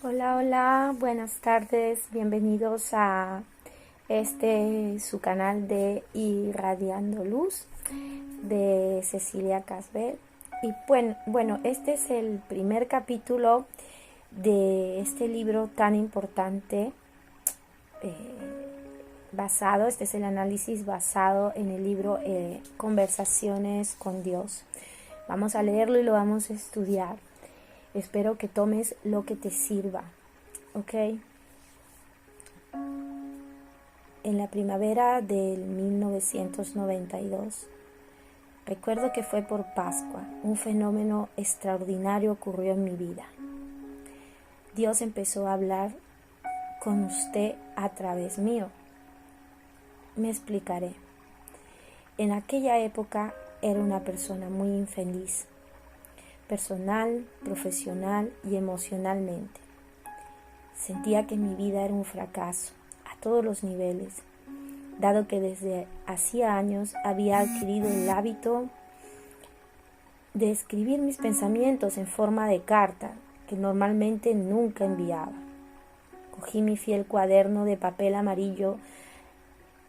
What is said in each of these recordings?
Hola, hola, buenas tardes, bienvenidos a su canal de Irradiando Luz de Cecilia Casbel. Y bueno, este es el primer capítulo de este libro tan importante, este es el análisis basado en el libro Conversaciones con Dios. Vamos a leerlo y lo vamos a estudiar. Espero que tomes lo que te sirva, ¿ok? En la primavera del 1992, recuerdo que fue por Pascua, un fenómeno extraordinario ocurrió en mi vida. Dios empezó a hablar con usted a través mío. Me explicaré. En aquella época era una persona muy infeliz, personal, profesional y emocionalmente. Sentía que mi vida era un fracaso a todos los niveles, dado que desde hacía años había adquirido el hábito de escribir mis pensamientos en forma de carta que normalmente nunca enviaba. Cogí mi fiel cuaderno de papel amarillo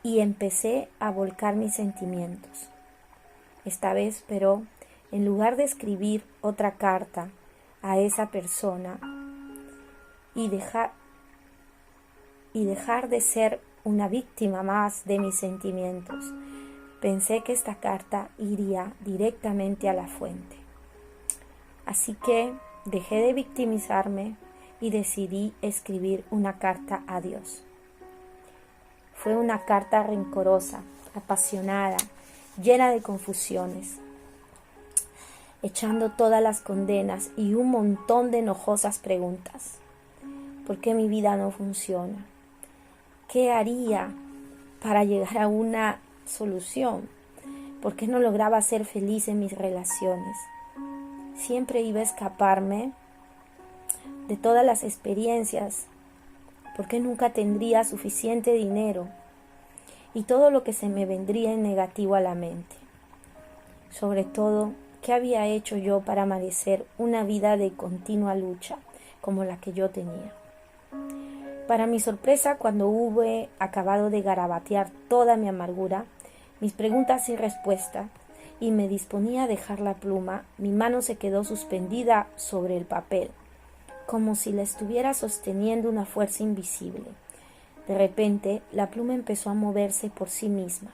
y empecé a volcar mis sentimientos. Esta vez, pero, en lugar de escribir otra carta a esa persona y dejar de ser una víctima más de mis sentimientos, pensé que esta carta iría directamente a la fuente. Así que dejé de victimizarme y decidí escribir una carta a Dios. Fue una carta rencorosa, apasionada, llena de confusiones, echando todas las condenas y un montón de enojosas preguntas. ¿Por qué mi vida no funciona? ¿Qué haría para llegar a una solución? ¿Por qué no lograba ser feliz en mis relaciones? Siempre iba a escaparme de todas las experiencias. ¿Por qué nunca tendría suficiente dinero? Y todo lo que se me vendría en negativo a la mente. Sobre todo, ¿qué había hecho yo para merecer una vida de continua lucha como la que yo tenía? Para mi sorpresa, cuando hube acabado de garabatear toda mi amargura, mis preguntas sin respuesta, y me disponía a dejar la pluma, mi mano se quedó suspendida sobre el papel, como si la estuviera sosteniendo una fuerza invisible. De repente, la pluma empezó a moverse por sí misma.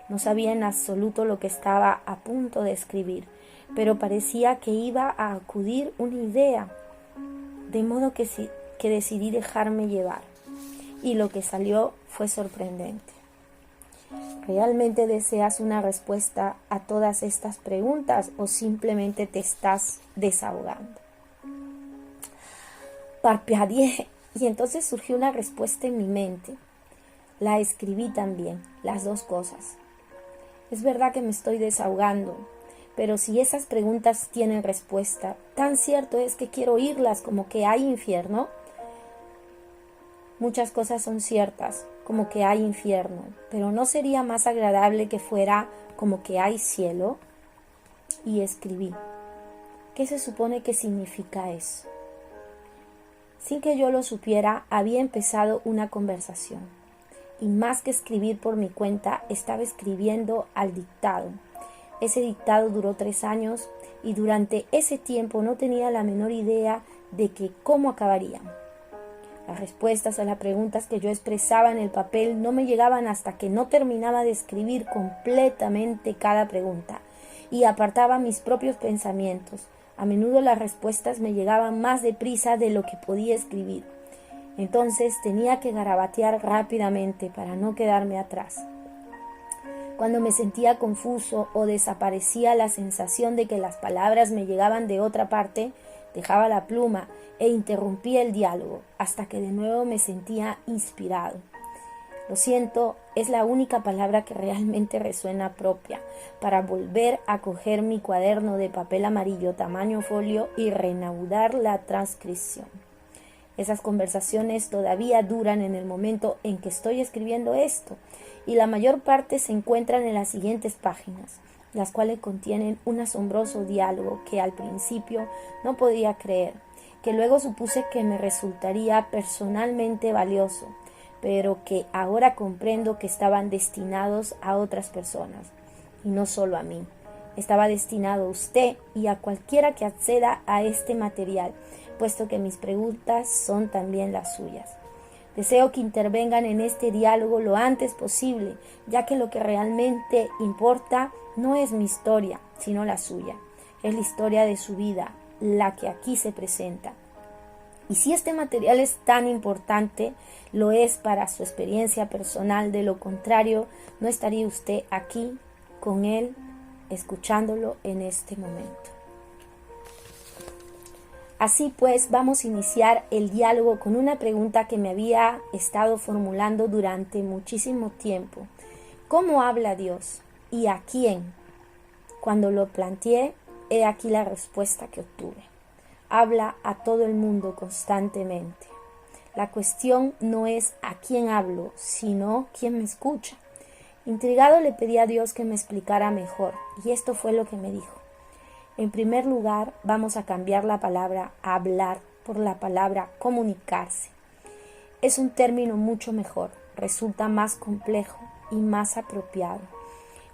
No sabía en absoluto lo que estaba a punto de escribir, pero parecía que iba a acudir una idea, de modo que decidí dejarme llevar, y lo que salió fue sorprendente. ¿Realmente deseas una respuesta a todas estas preguntas o simplemente te estás desahogando? Parpadeé y entonces surgió una respuesta en mi mente. La escribí también, las dos cosas. Es verdad que me estoy desahogando, pero si esas preguntas tienen respuesta, tan cierto es que quiero oírlas como que hay infierno. Muchas cosas son ciertas, como que hay infierno, pero ¿no sería más agradable que fuera como que hay cielo? Y escribí. ¿Qué se supone que significa eso? Sin que yo lo supiera, había empezado una conversación. Y más que escribir por mi cuenta, estaba escribiendo al dictado. Ese dictado duró 3 años y durante ese tiempo no tenía la menor idea de cómo acabaría. Las respuestas a las preguntas que yo expresaba en el papel no me llegaban hasta que no terminaba de escribir completamente cada pregunta y apartaba mis propios pensamientos. A menudo las respuestas me llegaban más deprisa de lo que podía escribir. Entonces tenía que garabatear rápidamente para no quedarme atrás. Cuando me sentía confuso o desaparecía la sensación de que las palabras me llegaban de otra parte, dejaba la pluma e interrumpía el diálogo hasta que de nuevo me sentía inspirado. Lo siento es la única palabra que realmente resuena propia para volver a coger mi cuaderno de papel amarillo tamaño folio y reanudar la transcripción. Esas conversaciones todavía duran en el momento en que estoy escribiendo esto y la mayor parte se encuentran en las siguientes páginas, las cuales contienen un asombroso diálogo que al principio no podía creer que luego supuse que me resultaría personalmente valioso, pero que ahora comprendo que estaban destinados a otras personas, y no solo a mí. Estaba destinado a usted y a cualquiera que acceda a este material, puesto que mis preguntas son también las suyas. Deseo que intervengan en este diálogo lo antes posible, ya que lo que realmente importa no es mi historia, sino la suya. Es la historia de su vida, la que aquí se presenta. Y si este material es tan importante, lo es para su experiencia personal. De lo contrario, no estaría usted aquí con él, escuchándolo en este momento. Así pues, vamos a iniciar el diálogo con una pregunta que me había estado formulando durante muchísimo tiempo. ¿Cómo habla Dios? ¿Y a quién? Cuando lo planteé, he aquí la respuesta que obtuve. Habla a todo el mundo constantemente. La cuestión no es a quién hablo, sino quién me escucha. Intrigado le pedí a Dios que me explicara mejor, y esto fue lo que me dijo. En primer lugar, vamos a cambiar la palabra hablar por la palabra comunicarse. Es un término mucho mejor, resulta más complejo y más apropiado.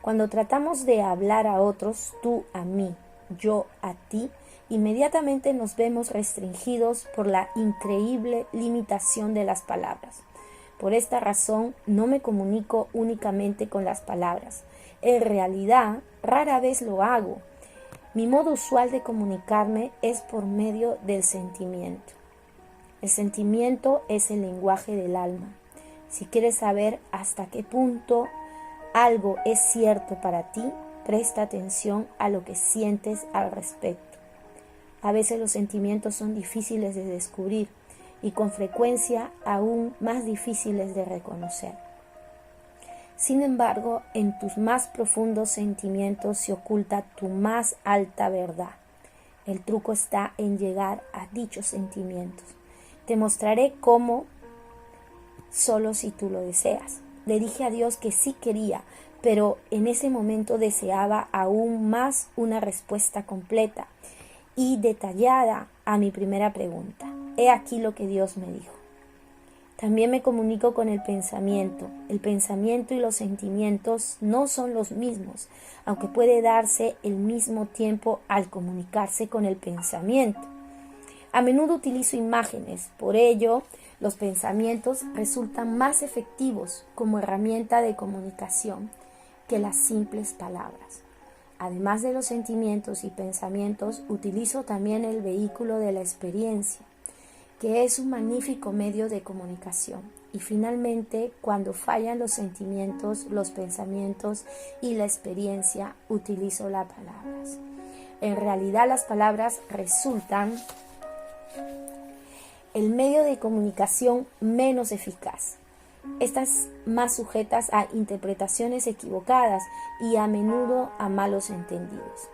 Cuando tratamos de hablar a otros, tú a mí, yo a ti, inmediatamente nos vemos restringidos por la increíble limitación de las palabras. Por esta razón, no me comunico únicamente con las palabras. En realidad, rara vez lo hago. Mi modo usual de comunicarme es por medio del sentimiento. El sentimiento es el lenguaje del alma. Si quieres saber hasta qué punto algo es cierto para ti, presta atención a lo que sientes al respecto. A veces los sentimientos son difíciles de descubrir y con frecuencia aún más difíciles de reconocer. Sin embargo, en tus más profundos sentimientos se oculta tu más alta verdad. El truco está en llegar a dichos sentimientos. Te mostraré cómo, solo si tú lo deseas. Le dije a Dios que sí quería, pero en ese momento deseaba aún más una respuesta completa y detallada a mi primera pregunta. He aquí lo que Dios me dijo. También me comunico con el pensamiento. El pensamiento y los sentimientos no son los mismos, aunque puede darse el mismo tiempo al comunicarse con el pensamiento. A menudo utilizo imágenes, por ello los pensamientos resultan más efectivos como herramienta de comunicación que las simples palabras. Además de los sentimientos y pensamientos, utilizo también el vehículo de la experiencia, que es un magnífico medio de comunicación. Y finalmente, cuando fallan los sentimientos, los pensamientos y la experiencia, utilizo las palabras. En realidad, las palabras resultan el medio de comunicación menos eficaz. Estas más sujetas a interpretaciones equivocadas y a menudo a malos entendidos.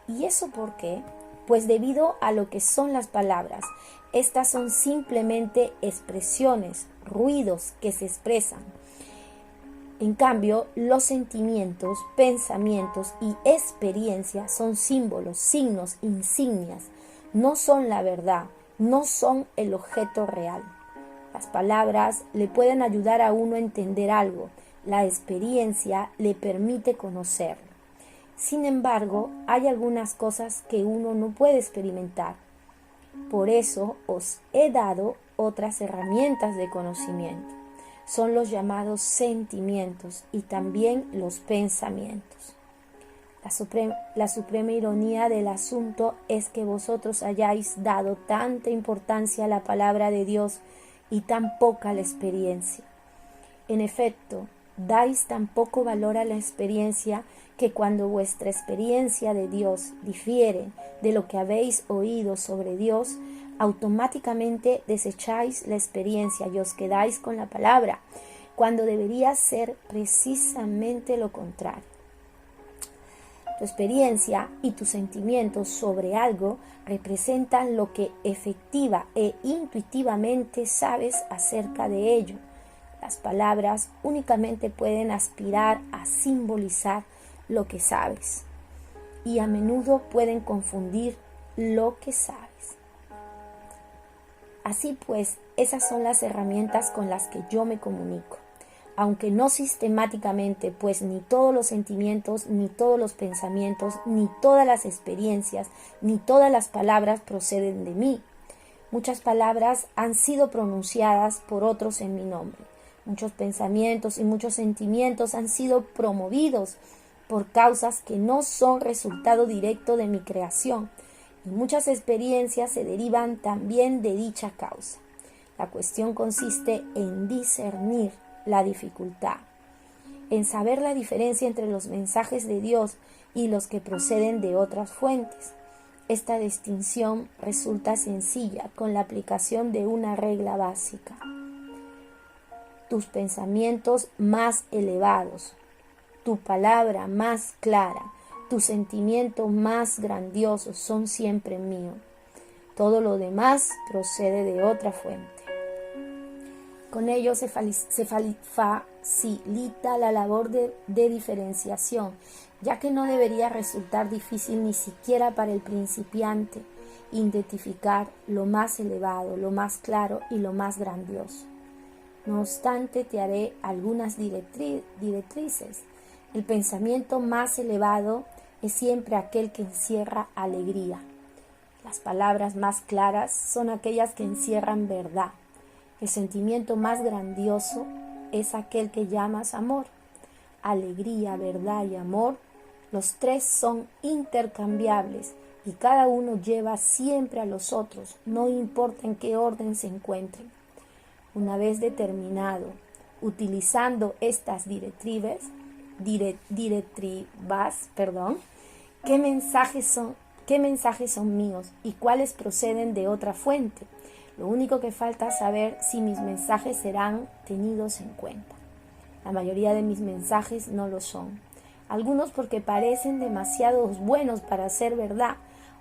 ¿Y eso por qué? Pues debido a lo que son las palabras, estas son simplemente expresiones, ruidos que se expresan. En cambio, los sentimientos, pensamientos y experiencias son símbolos, signos, insignias. No son la verdad, no son el objeto real. Las palabras le pueden ayudar a uno a entender algo, la experiencia le permite conocerlo. Sin embargo, hay algunas cosas que uno no puede experimentar. Por eso os he dado otras herramientas de conocimiento. Son los llamados sentimientos y también los pensamientos. La suprema ironía del asunto es que vosotros hayáis dado tanta importancia a la palabra de Dios y tan poca a la experiencia. En efecto, dais tan poco valor a la experiencia que cuando vuestra experiencia de Dios difiere de lo que habéis oído sobre Dios, automáticamente desecháis la experiencia y os quedáis con la palabra, cuando debería ser precisamente lo contrario. Tu experiencia y tus sentimientos sobre algo representan lo que efectiva e intuitivamente sabes acerca de ello. Las palabras únicamente pueden aspirar a simbolizar lo que sabes y a menudo pueden confundir lo que sabes. Así pues, esas son las herramientas con las que yo me comunico. Aunque no sistemáticamente, pues ni todos los sentimientos, ni todos los pensamientos, ni todas las experiencias, ni todas las palabras proceden de mí. Muchas palabras han sido pronunciadas por otros en mi nombre. Muchos pensamientos y muchos sentimientos han sido promovidos por causas que no son resultado directo de mi creación, y muchas experiencias se derivan también de dicha causa. La cuestión consiste en discernir la dificultad, en saber la diferencia entre los mensajes de Dios y los que proceden de otras fuentes. Esta distinción resulta sencilla con la aplicación de una regla básica. Tus pensamientos más elevados, tu palabra más clara, tu sentimiento más grandioso son siempre mío. Todo lo demás procede de otra fuente. Con ello se facilita la labor de diferenciación, ya que no debería resultar difícil ni siquiera para el principiante identificar lo más elevado, lo más claro y lo más grandioso. No obstante, te haré algunas directrices. El pensamiento más elevado es siempre aquel que encierra alegría. Las palabras más claras son aquellas que encierran verdad. El sentimiento más grandioso es aquel que llamas amor. Alegría, verdad y amor, los tres son intercambiables y cada uno lleva siempre a los otros, no importa en qué orden se encuentren. Una vez determinado, utilizando estas directivas, ¿qué mensajes son míos y cuáles proceden de otra fuente? Lo único que falta es saber si mis mensajes serán tenidos en cuenta. La mayoría de mis mensajes no lo son. Algunos porque parecen demasiado buenos para ser verdad,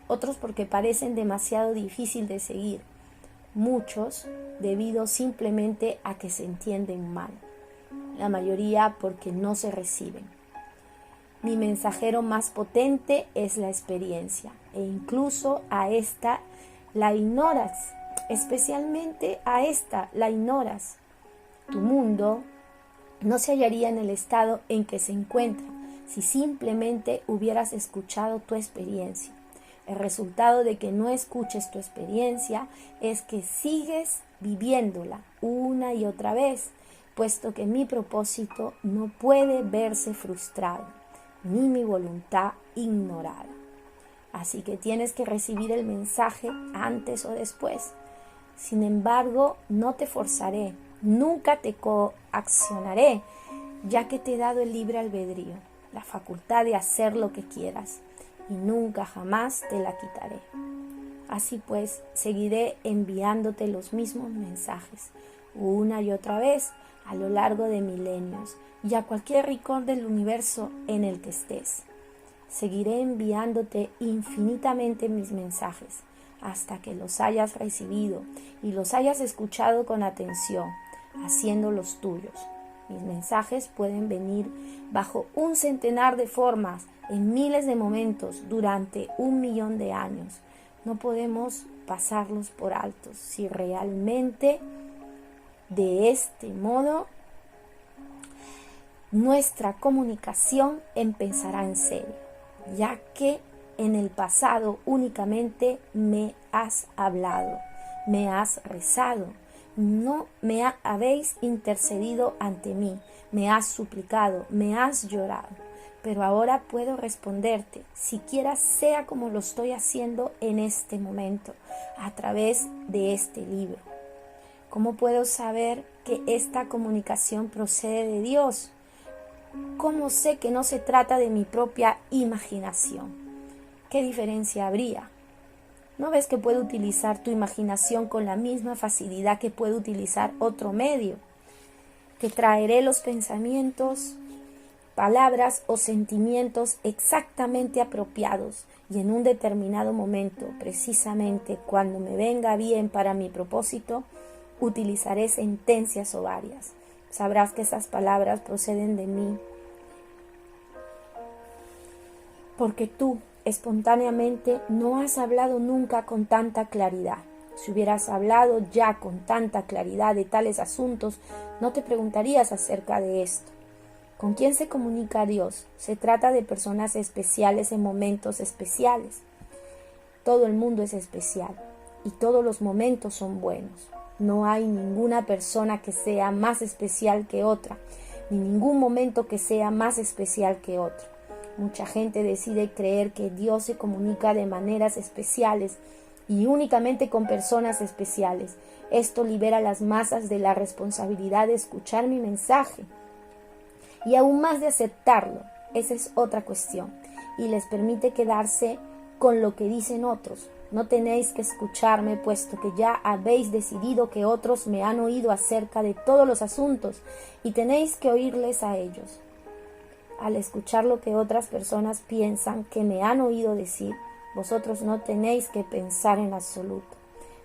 otros porque parecen demasiado difícil de seguir. Muchos debido simplemente a que se entienden mal. La mayoría porque no se reciben. Mi mensajero más potente es la experiencia, e incluso a esta la ignoras. Especialmente a esta la ignoras. Tu mundo no se hallaría en el estado en que se encuentra si simplemente hubieras escuchado tu experiencia. El resultado de que no escuches tu experiencia es que sigues viviéndola una y otra vez, puesto que mi propósito no puede verse frustrado, ni mi voluntad ignorada. Así que tienes que recibir el mensaje antes o después. Sin embargo, no te forzaré, nunca te coaccionaré, ya que te he dado el libre albedrío, la facultad de hacer lo que quieras, y nunca jamás te la quitaré. Así pues, seguiré enviándote los mismos mensajes, una y otra vez, a lo largo de milenios, y a cualquier rincón del universo en el que estés. Seguiré enviándote infinitamente mis mensajes, hasta que los hayas recibido y los hayas escuchado con atención, haciéndolos tuyos. Mis mensajes pueden venir bajo 100.000 de formas, en miles de momentos, durante 1.000.000 de años. No podemos pasarlos por alto si realmente de este modo nuestra comunicación empezará en serio, ya que en el pasado únicamente me has hablado, me has rezado, no me habéis intercedido ante mí, me has suplicado, me has llorado. Pero ahora puedo responderte, siquiera sea como lo estoy haciendo en este momento, a través de este libro. ¿Cómo puedo saber que esta comunicación procede de Dios? ¿Cómo sé que no se trata de mi propia imaginación? ¿Qué diferencia habría? ¿No ves que puedo utilizar tu imaginación con la misma facilidad que puedo utilizar otro medio? Que traeré los pensamientos, palabras o sentimientos exactamente apropiados y en un determinado momento, precisamente cuando me venga bien para mi propósito, utilizaré sentencias o varias. Sabrás que esas palabras proceden de mí, porque tú espontáneamente no has hablado nunca con tanta claridad. Si hubieras hablado ya con tanta claridad de tales asuntos, no te preguntarías acerca de esto. ¿Con quién se comunica Dios? Se trata de personas especiales en momentos especiales. Todo el mundo es especial y todos los momentos son buenos. No hay ninguna persona que sea más especial que otra, ni ningún momento que sea más especial que otro. Mucha gente decide creer que Dios se comunica de maneras especiales y únicamente con personas especiales. Esto libera a las masas de la responsabilidad de escuchar mi mensaje y aún más de aceptarlo. Esa es otra cuestión, y les permite quedarse con lo que dicen otros. No tenéis que escucharme, puesto que ya habéis decidido que otros me han oído acerca de todos los asuntos, y tenéis que oírles a ellos. Al escuchar lo que otras personas piensan que me han oído decir, vosotros no tenéis que pensar en absoluto.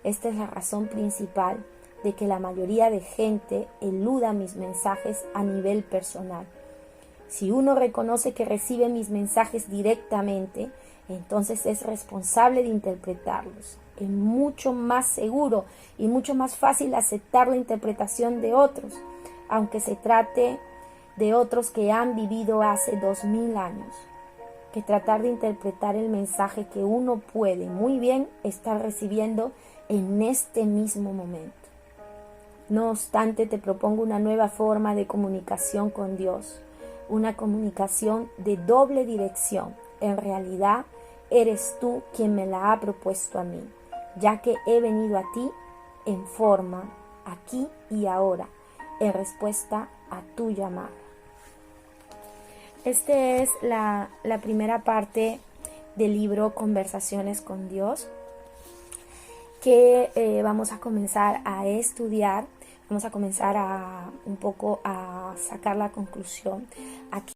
Esta es la razón principal de que la mayoría de gente eluda mis mensajes a nivel personal. Si uno reconoce que recibe mis mensajes directamente, entonces es responsable de interpretarlos. Es mucho más seguro y mucho más fácil aceptar la interpretación de otros, aunque se trate de otros que han vivido hace 2000 años, que tratar de interpretar el mensaje que uno puede muy bien estar recibiendo en este mismo momento. No obstante, te propongo una nueva forma de comunicación con Dios, una comunicación de doble dirección. En realidad, eres tú quien me la ha propuesto a mí, ya que he venido a ti en forma, aquí y ahora, en respuesta a tu llamada. Esta es la primera parte del libro Conversaciones con Dios, que vamos a comenzar a estudiar. Vamos a comenzar un poco a sacar la conclusión aquí.